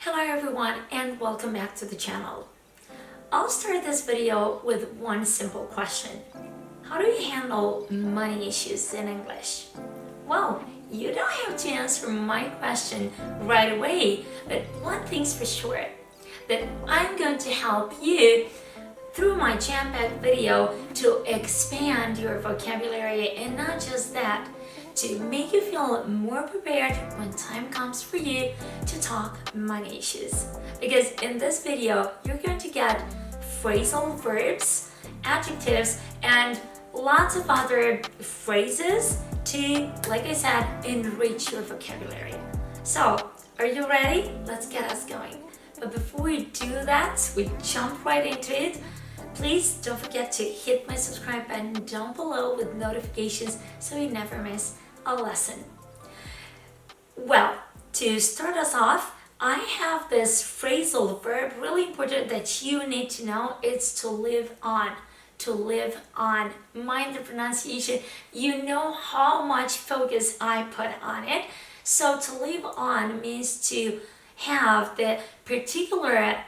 Hello everyone and welcome back to the channel. I'll start this video with one simple question. How do you handle money issues in English? Well, you don't have to answer my question right away, but one thing's for sure, that I'm going to help you through my jam-packed video to expand your vocabulary, and not just that, to make you feel more prepared when time comes for you to talk money issues. Because in this video, you're going to get phrasal verbs, adjectives, and lots of other phrases to, like I said, enrich your vocabulary. So, are you ready? Let's get us going. But before we do that, we jump right into it. Please don't forget to hit my subscribe button down below with notifications so you never miss a lesson. Well, to start us off, I have this phrasal verb, really important that you need to know. It's to live on. To live on. Mind the pronunciation. You know how much focus I put on it. So to live on means to have the particular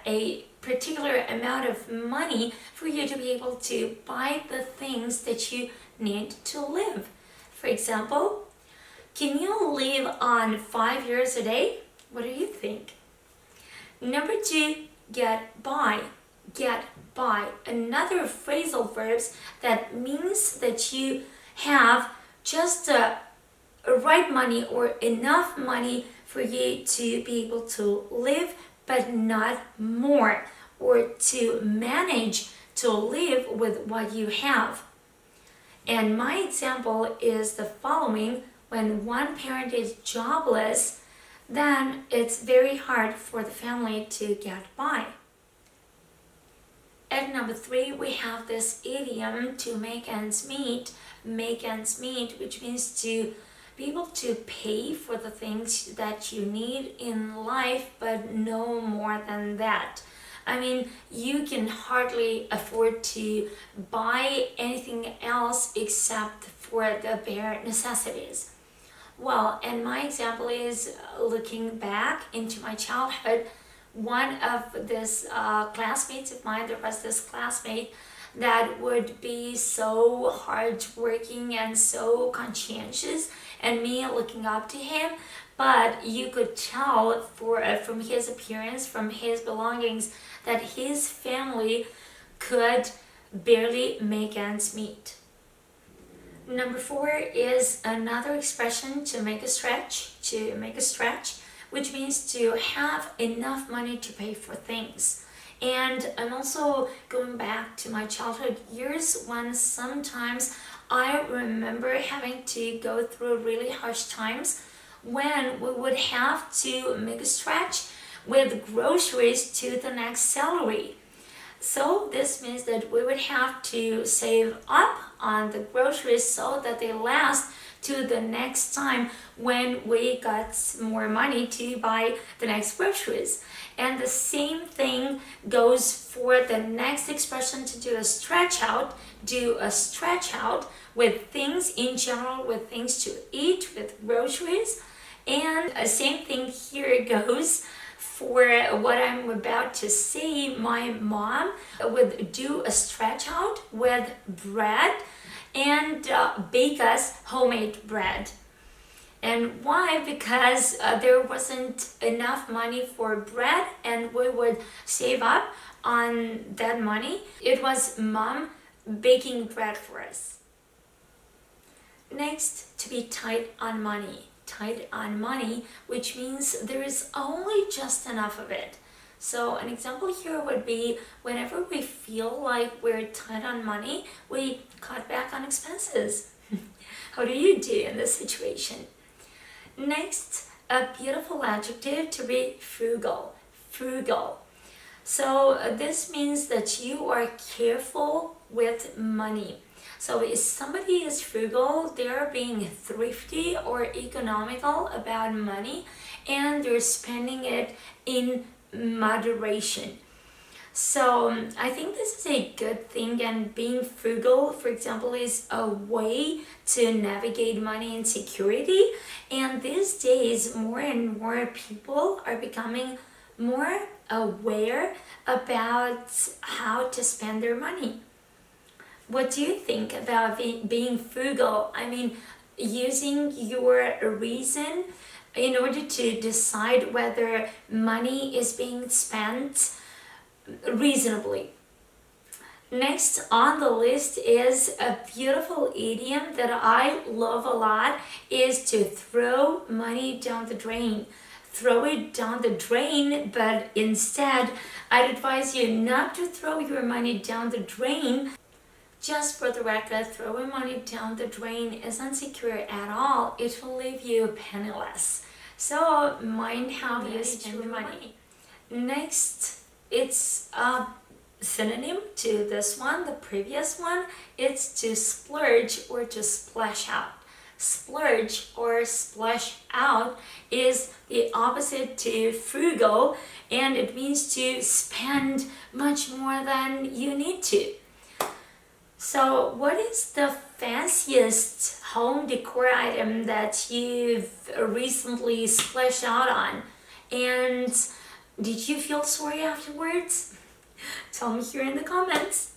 amount of money for you to be able to buy the things that you need to live. For example, can you live on 5 euros a day? What do you think? Number 2, get by. Get by. Another phrasal verbs that means that you have just right money or enough money for you to be able to live, but not more, or to manage to live with what you have. And my example is the following. When one parent is jobless, then it's very hard for the family to get by. At number 3, we have this idiom, to make ends meet, which means to be able to pay for the things that you need in life, but no more than that. I mean, you can hardly afford to buy anything else except for the bare necessities. Well, and my example is looking back into my childhood. One of this classmates of mine, there was this classmate that would be so hardworking and so conscientious, and me looking up to him. But you could tell from his appearance, from his belongings, that his family could barely make ends meet. Number 4 is another expression, to make a stretch, which means to have enough money to pay for things. And I'm also going back to my childhood years when sometimes I remember having to go through really harsh times when we would have to make a stretch with groceries to the next salary. So this means that we would have to save up on the groceries so that they last to the next time when we got more money to buy the next groceries. And the same thing goes for the next expression, to do a stretch out with things in general, with things to eat, with groceries. And the same thing here goes for what I'm about to say. My mom would do a stretch out with bread and bake us homemade bread. And why? Because there wasn't enough money for bread and we would save up on that money. It was mom baking bread for us. Next, to be tight on money. Tight on money, which means there is only just enough of it. So an example here would be, whenever we feel like we're tight on money, we cut back on expenses. How do you do in this situation? Next, a beautiful adjective, to be frugal. Frugal. So this means that you are careful with money. So if somebody is frugal, they're being thrifty or economical about money, and they're spending it in moderation. So I think this is a good thing, and being frugal, for example, is a way to navigate money and security. And these days, more and more people are becoming more aware about how to spend their money. What do you think about being frugal? I mean, using your reason in order to decide whether money is being spent reasonably. Next on the list is a beautiful idiom that I love a lot, is to throw money down the drain. Throw it down the drain, but instead I'd advise you not to throw your money down the drain. Just for the record, throwing money down the drain isn't secure at all. It will leave you penniless. So mind how you spend your money. Next, it's a synonym to this one, the previous one. It's to splurge or to splash out. Splurge or splash out is the opposite to frugal, and it means to spend much more than you need to. So what is the fanciest home decor item that you've recently splashed out on? And did you feel sorry afterwards? Tell me here in the comments.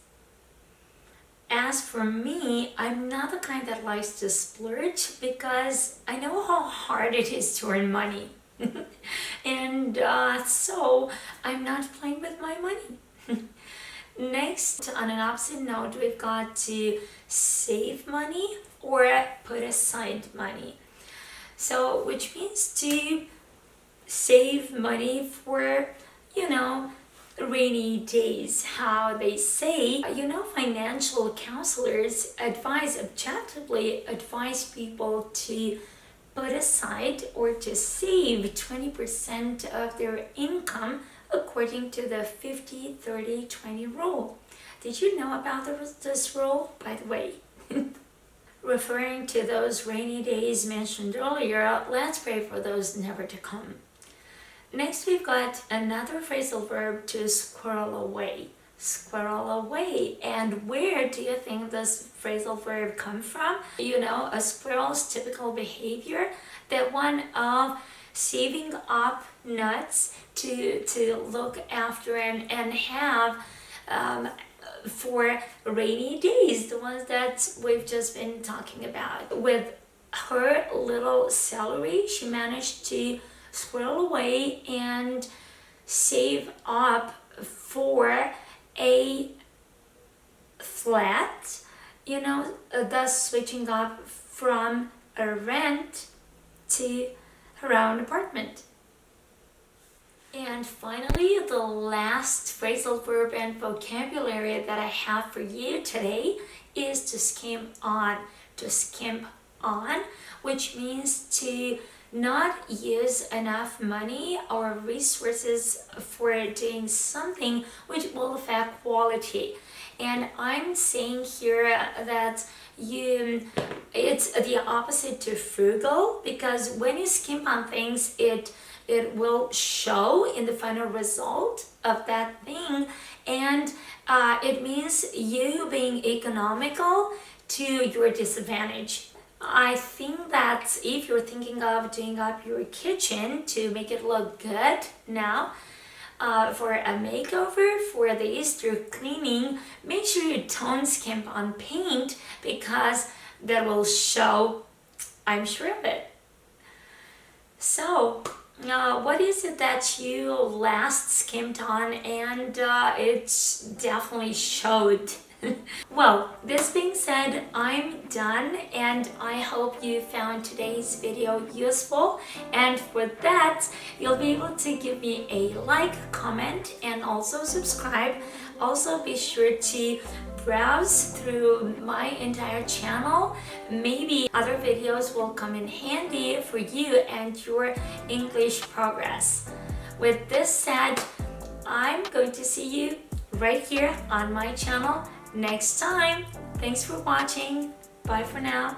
As for me, I'm not the kind that likes to splurge because I know how hard it is to earn money. And so I'm not playing with my money. Next, on an opposite note, we've got to save money or put aside money. So, which means to save money for, rainy days. How they say, financial counselors objectively advise people to put aside or to save 20% of their income according to the 50-30-20 rule. Did you know about this rule, by the way? Referring to those rainy days mentioned earlier, let's pray for those never to come. Next, we've got another phrasal verb, to squirrel away. Squirrel away. And where do you think this phrasal verb comes from? A squirrel's typical behavior, that one of saving up nuts to look after and have for rainy days, the ones that we've just been talking about. With her little celery, she managed to squirrel away and save up for a flat, thus switching up from a rent to her own apartment. And finally, the last phrasal verb and vocabulary that I have for you today is to skimp on. To skimp on, which means to not use enough money or resources for doing something which will affect quality. And I'm saying here that it's the opposite to frugal, because when you skimp on things, it will show in the final result of that thing, and it means you being economical to your disadvantage. I think that if you're thinking of doing up your kitchen to make it look good now, for a makeover for the Easter cleaning, make sure you don't skimp on paint, because that will show, I'm sure of it. So, what is it that you last skimped on and it definitely showed? Well, this being said, I'm done, and I hope you found today's video useful, and for that you'll be able to give me a like, comment, and also subscribe. Also be sure to browse through my entire channel. Maybe other videos will come in handy for you and your English progress. With this said, I'm going to see you right here on my channel next time. Thanks for watching. Bye for now.